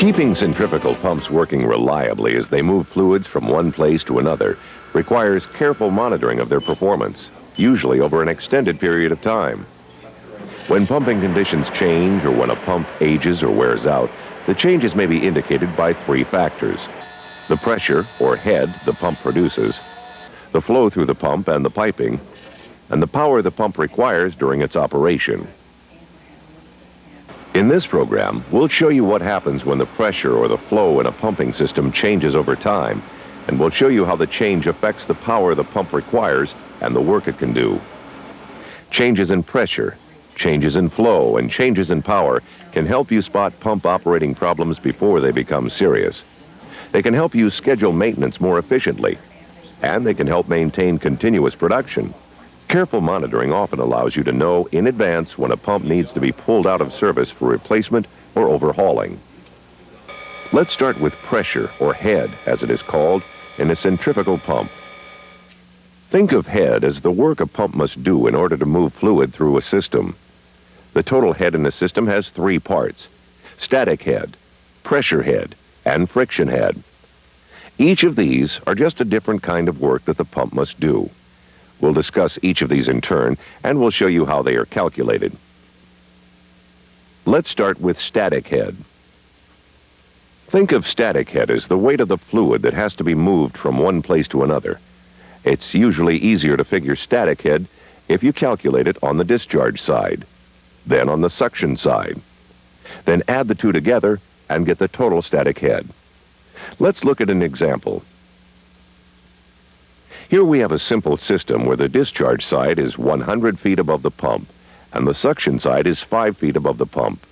Keeping centrifugal pumps working reliably as they move fluids from one place to another requires careful monitoring of their performance, usually over an extended period of time. When pumping conditions change or when a pump ages or wears out, the changes may be indicated by three factors: the pressure or head the pump produces, the flow through the pump and the piping, and the power the pump requires during its operation. In this program, we'll show you what happens when the pressure or the flow in a pumping system changes over time, and we'll show you how the change affects the power the pump requires and the work it can do. Changes in pressure, changes in flow, and changes in power can help you spot pump operating problems before they become serious. They can help you schedule maintenance more efficiently, and they can help maintain continuous production. Careful monitoring often allows you to know in advance when a pump needs to be pulled out of service for replacement or overhauling. Let's start with pressure, or head as it is called, in a centrifugal pump. Think of head as the work a pump must do in order to move fluid through a system. The total head in a system has three parts: static head, pressure head, and friction head. Each of these are just a different kind of work that the pump must do. We'll discuss each of these in turn, and we'll show you how they are calculated. Let's start with static head. Think of static head as the weight of the fluid that has to be moved from one place to another. It's usually easier to figure static head if you calculate it on the discharge side, then on the suction side. Then add the two together and get the total static head. Let's look at an example. Here we have a simple system where the discharge side is 100 feet above the pump and the suction side is 5 feet above the pump.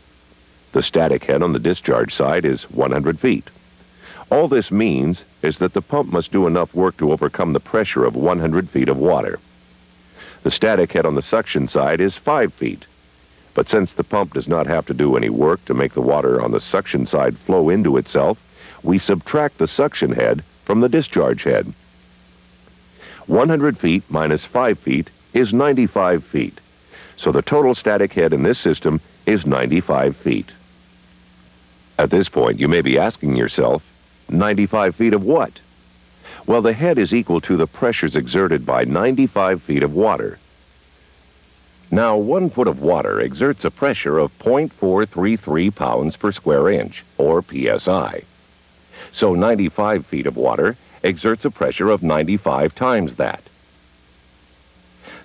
The static head on the discharge side is 100 feet. All this means is that the pump must do enough work to overcome the pressure of 100 feet of water. The static head on the suction side is 5 feet. But since the pump does not have to do any work to make the water on the suction side flow into itself, we subtract the suction head from the discharge head. 100 feet minus 5 feet is 95 feet. So the total static head in this system is 95 feet. At this point, you may be asking yourself, 95 feet of what? Well, the head is equal to the pressures exerted by 95 feet of water. Now, 1 foot of water exerts a pressure of 0.433 pounds per square inch, or psi. So 95 feet of water exerts a pressure of 95 times that.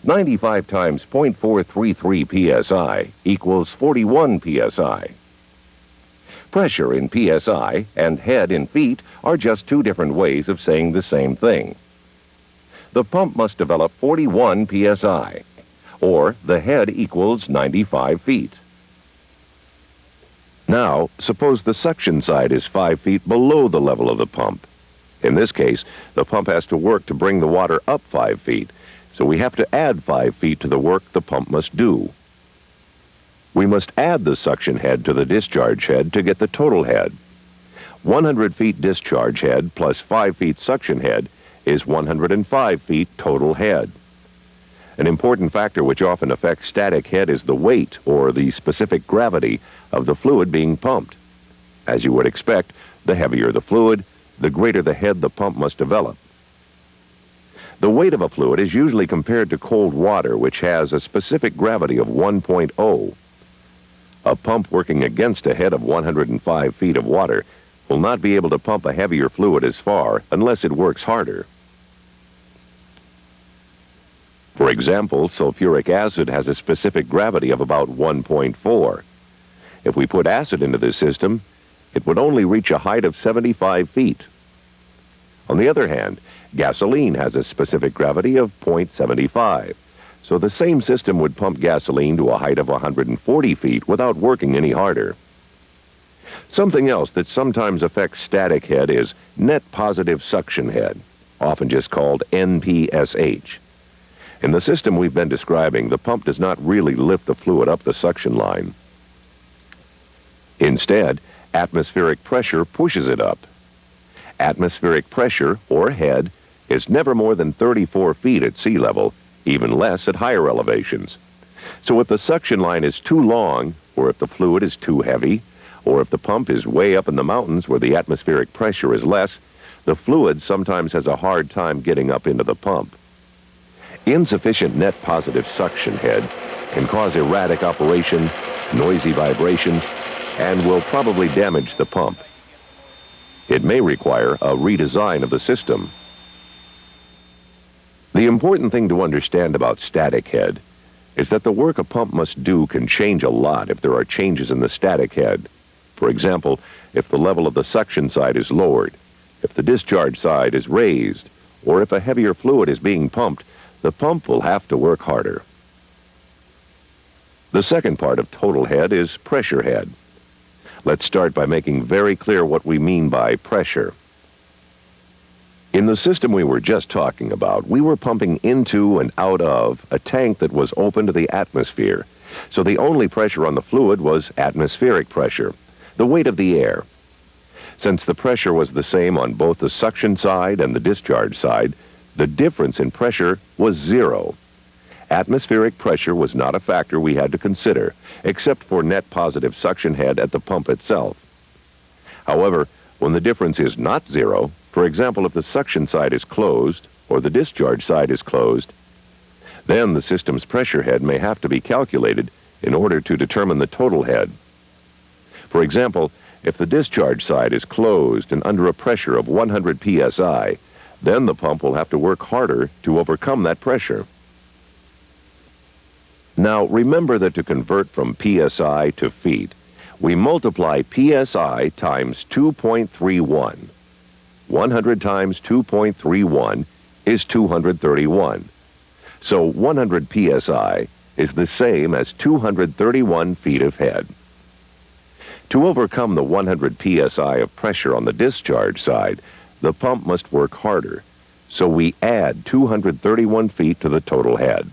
95 times 0.433 psi equals 41 psi. Pressure in psi and head in feet are just two different ways of saying the same thing. The pump must develop 41 psi, or the head equals 95 feet. Now, suppose the suction side is 5 feet below the level of the pump. In this case, the pump has to work to bring the water up 5 feet, so we have to add 5 feet to the work the pump must do. We must add the suction head to the discharge head to get the total head. 100 feet discharge head plus 5 feet suction head is 105 feet total head. An important factor which often affects static head is the weight, or the specific gravity, of the fluid being pumped. As you would expect, the heavier the fluid, the greater the head the pump must develop. The weight of a fluid is usually compared to cold water, which has a specific gravity of 1.0. A pump working against a head of 105 feet of water will not be able to pump a heavier fluid as far unless it works harder. For example, sulfuric acid has a specific gravity of about 1.4. If we put acid into this system, it would only reach a height of 75 feet. On the other hand, gasoline has a specific gravity of 0.75, so the same system would pump gasoline to a height of 140 feet without working any harder. Something else that sometimes affects static head is net positive suction head, often just called NPSH. In the system we've been describing, the pump does not really lift the fluid up the suction line. Instead, atmospheric pressure pushes it up. Atmospheric pressure, or head, is never more than 34 feet at sea level, even less at higher elevations. So if the suction line is too long, or if the fluid is too heavy, Or if the pump is way up in the mountains where the atmospheric pressure is less, the fluid sometimes has a hard time getting up into the pump. Insufficient net positive suction head can cause erratic operation, noisy vibrations, and will probably damage the pump. It may require a redesign of the system. The important thing to understand about static head is that the work a pump must do can change a lot if there are changes in the static head. For example, if the level of the suction side is lowered, if the discharge side is raised, or if a heavier fluid is being pumped, the pump will have to work harder. The second part of total head is pressure head. Let's start by making very clear what we mean by pressure. In the system we were just talking about, we were pumping into and out of a tank that was open to the atmosphere. So the only pressure on the fluid was atmospheric pressure, the weight of the air. Since the pressure was the same on both the suction side and the discharge side, the difference in pressure was zero. Atmospheric pressure was not a factor we had to consider, except for net positive suction head at the pump itself. However, when the difference is not zero, for example, if the suction side is closed or the discharge side is closed, then the system's pressure head may have to be calculated in order to determine the total head. For example, if the discharge side is closed and under a pressure of 100 psi, then the pump will have to work harder to overcome that pressure. Now, remember that to convert from psi to feet, we multiply psi times 2.31. 100 times 2.31 is 231. So 100 psi is the same as 231 feet of head. To overcome the 100 psi of pressure on the discharge side, the pump must work harder, so we add 231 feet to the total head.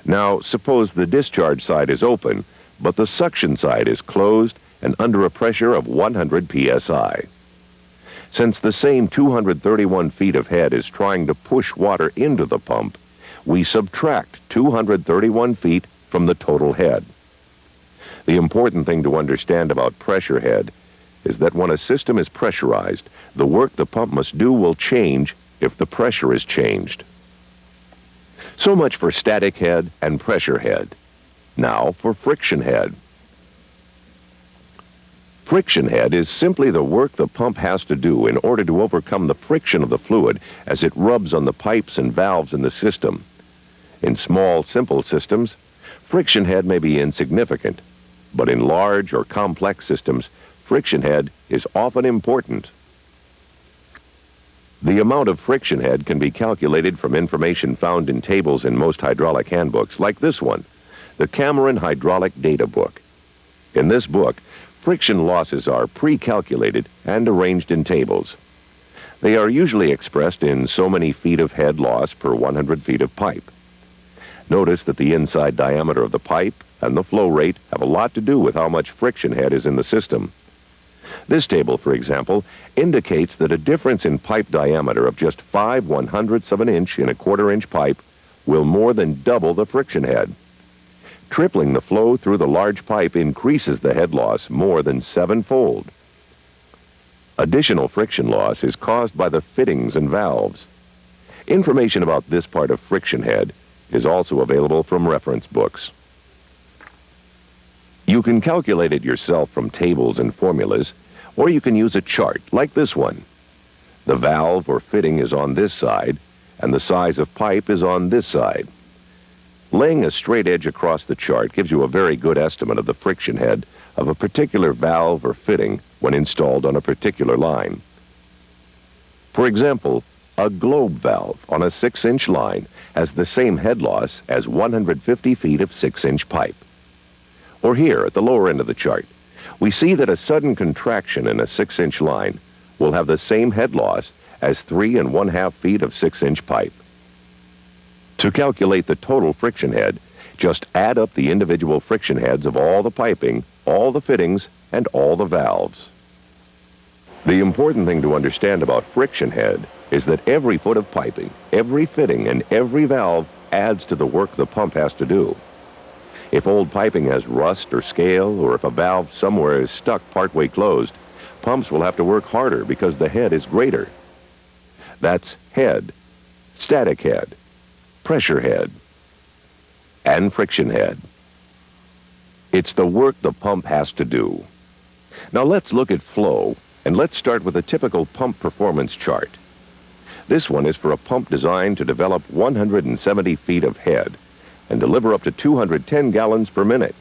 Now, suppose the discharge side is open, but the suction side is closed and under a pressure of 100 psi. Since the same 231 feet of head is trying to push water into the pump, we subtract 231 feet from the total head. The important thing to understand about pressure head is that when a system is pressurized, the work the pump must do will change if the pressure is changed. So much for static head and pressure head. Now for friction head. Friction head is simply the work the pump has to do in order to overcome the friction of the fluid as it rubs on the pipes and valves in the system. In small, simple systems, friction head may be insignificant, but in large or complex systems, friction head is often important. The amount of friction head can be calculated from information found in tables in most hydraulic handbooks, like this one, the Cameron Hydraulic Data Book. In this book, friction losses are pre-calculated and arranged in tables. They are usually expressed in so many feet of head loss per 100 feet of pipe. Notice that the inside diameter of the pipe and the flow rate have a lot to do with how much friction head is in the system. This table, for example, indicates that a difference in pipe diameter of just 5/100ths of an inch in a quarter-inch pipe will more than double the friction head. Tripling the flow through the large pipe increases the head loss more than 7-fold. Additional friction loss is caused by the fittings and valves. Information about this part of friction head is also available from reference books. You can calculate it yourself from tables and formulas, or you can use a chart like this one. The valve or fitting is on this side, and the size of pipe is on this side. Laying a straight edge across the chart gives you a very good estimate of the friction head of a particular valve or fitting when installed on a particular line. For example, a globe valve on a 6-inch line has the same head loss as 150 feet of 6-inch pipe. Or here, at the lower end of the chart, we see that a sudden contraction in a 6-inch line will have the same head loss as 3½ feet of 6-inch pipe. To calculate the total friction head, just add up the individual friction heads of all the piping, all the fittings, and all the valves. The important thing to understand about friction head is that every foot of piping, every fitting, and every valve adds to the work the pump has to do. If old piping has rust or scale, or if a valve somewhere is stuck partway closed, pumps will have to work harder because the head is greater. That's head, static head, pressure head, and friction head. It's the work the pump has to do. Now let's look at flow, and let's start with a typical pump performance chart. This one is for a pump designed to develop 170 feet of head and deliver up to 210 gallons per minute.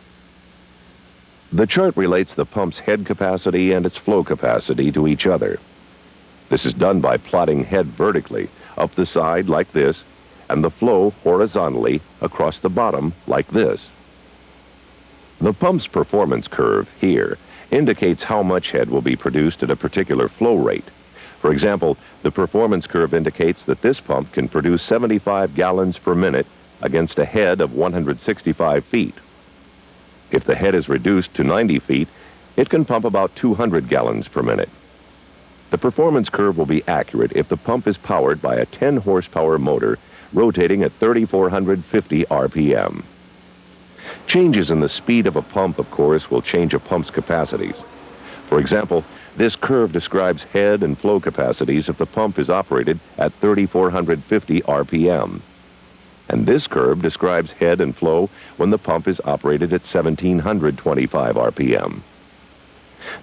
The chart relates the pump's head capacity and its flow capacity to each other. This is done by plotting head vertically up the side like this, and the flow horizontally across the bottom like this. The pump's performance curve here indicates how much head will be produced at a particular flow rate. For example, the performance curve indicates that this pump can produce 75 gallons per minute against a head of 165 feet. If the head is reduced to 90 feet, it can pump about 200 gallons per minute. The performance curve will be accurate if the pump is powered by a 10 horsepower motor rotating at 3,450 RPM. Changes in the speed of a pump, of course, will change a pump's capacities. For example, this curve describes head and flow capacities if the pump is operated at 3,450 RPM. And this curve describes head and flow when the pump is operated at 1,725 RPM.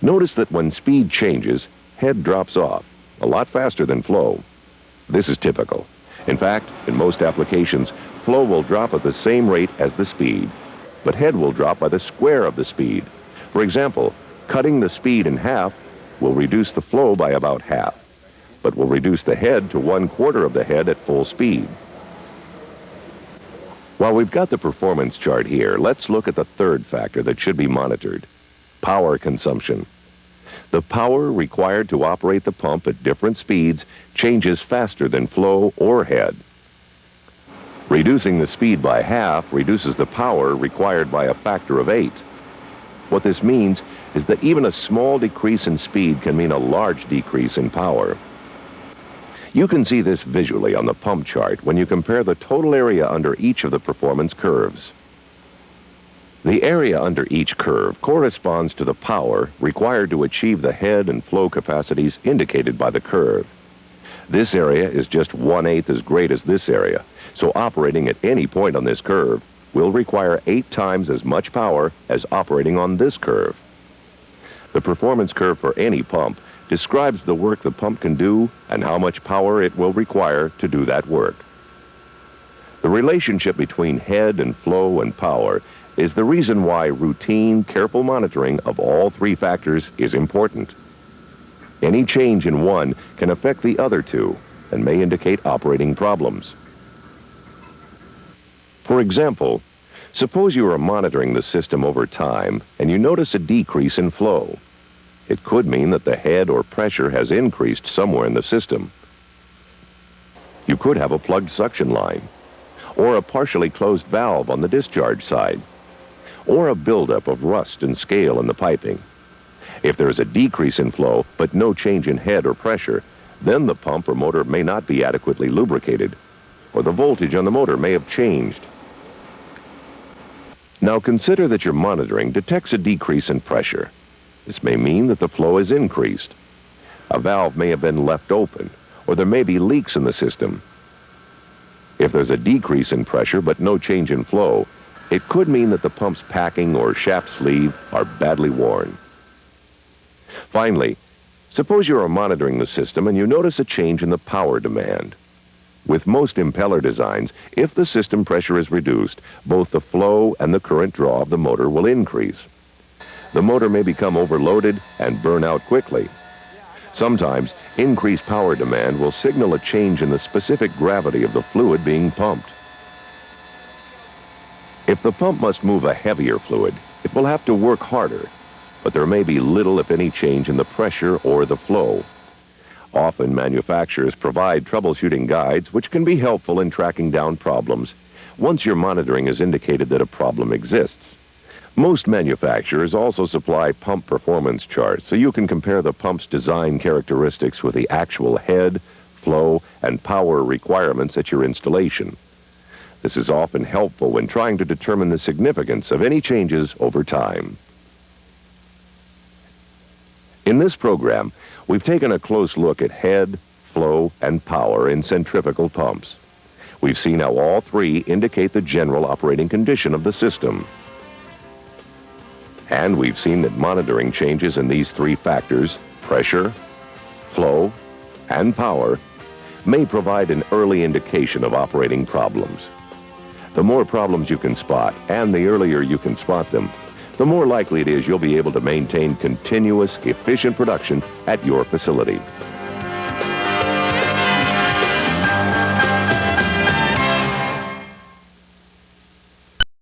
Notice that when speed changes, head drops off, a lot faster than flow. This is typical. In fact, in most applications, flow will drop at the same rate as the speed, but head will drop by the square of the speed. For example, cutting the speed in half will reduce the flow by about half, but will reduce the head to 1/4 of the head at full speed. While we've got the performance chart here, let's look at the third factor that should be monitored: power consumption. The power required to operate the pump at different speeds changes faster than flow or head. Reducing the speed by half reduces the power required by a factor of 8. What this means is that even a small decrease in speed can mean a large decrease in power. You can see this visually on the pump chart when you compare the total area under each of the performance curves. The area under each curve corresponds to the power required to achieve the head and flow capacities indicated by the curve. This area is just 1/8 as great as this area, so operating at any point on this curve will require 8 times as much power as operating on this curve. The performance curve for any pump describes the work the pump can do and how much power it will require to do that work. The relationship between head and flow and power is the reason why routine, careful monitoring of all three factors is important. Any change in one can affect the other two and may indicate operating problems. For example, suppose you are monitoring the system over time and you notice a decrease in flow. It could mean that the head or pressure has increased somewhere in the system. You could have a plugged suction line, or a partially closed valve on the discharge side, or a buildup of rust and scale in the piping. If there is a decrease in flow but no change in head or pressure, then the pump or motor may not be adequately lubricated, or the voltage on the motor may have changed. Now consider that your monitoring detects a decrease in pressure. This may mean that the flow is increased. A valve may have been left open, or there may be leaks in the system. If there's a decrease in pressure but no change in flow, it could mean that the pump's packing or shaft sleeve are badly worn. Finally, suppose you are monitoring the system and you notice a change in the power demand. With most impeller designs, if the system pressure is reduced, both the flow and the current draw of the motor will increase. The motor may become overloaded and burn out quickly. Sometimes, increased power demand will signal a change in the specific gravity of the fluid being pumped. If the pump must move a heavier fluid, it will have to work harder, but there may be little if any change in the pressure or the flow. Often, manufacturers provide troubleshooting guides which can be helpful in tracking down problems once your monitoring has indicated that a problem exists. Most manufacturers also supply pump performance charts so you can compare the pump's design characteristics with the actual head, flow, and power requirements at your installation. This is often helpful when trying to determine the significance of any changes over time. In this program, we've taken a close look at head, flow, and power in centrifugal pumps. We've seen how all three indicate the general operating condition of the system. And we've seen that monitoring changes in these three factors, pressure, flow, and power, may provide an early indication of operating problems. The more problems you can spot, and the earlier you can spot them, the more likely it is you'll be able to maintain continuous, efficient production at your facility.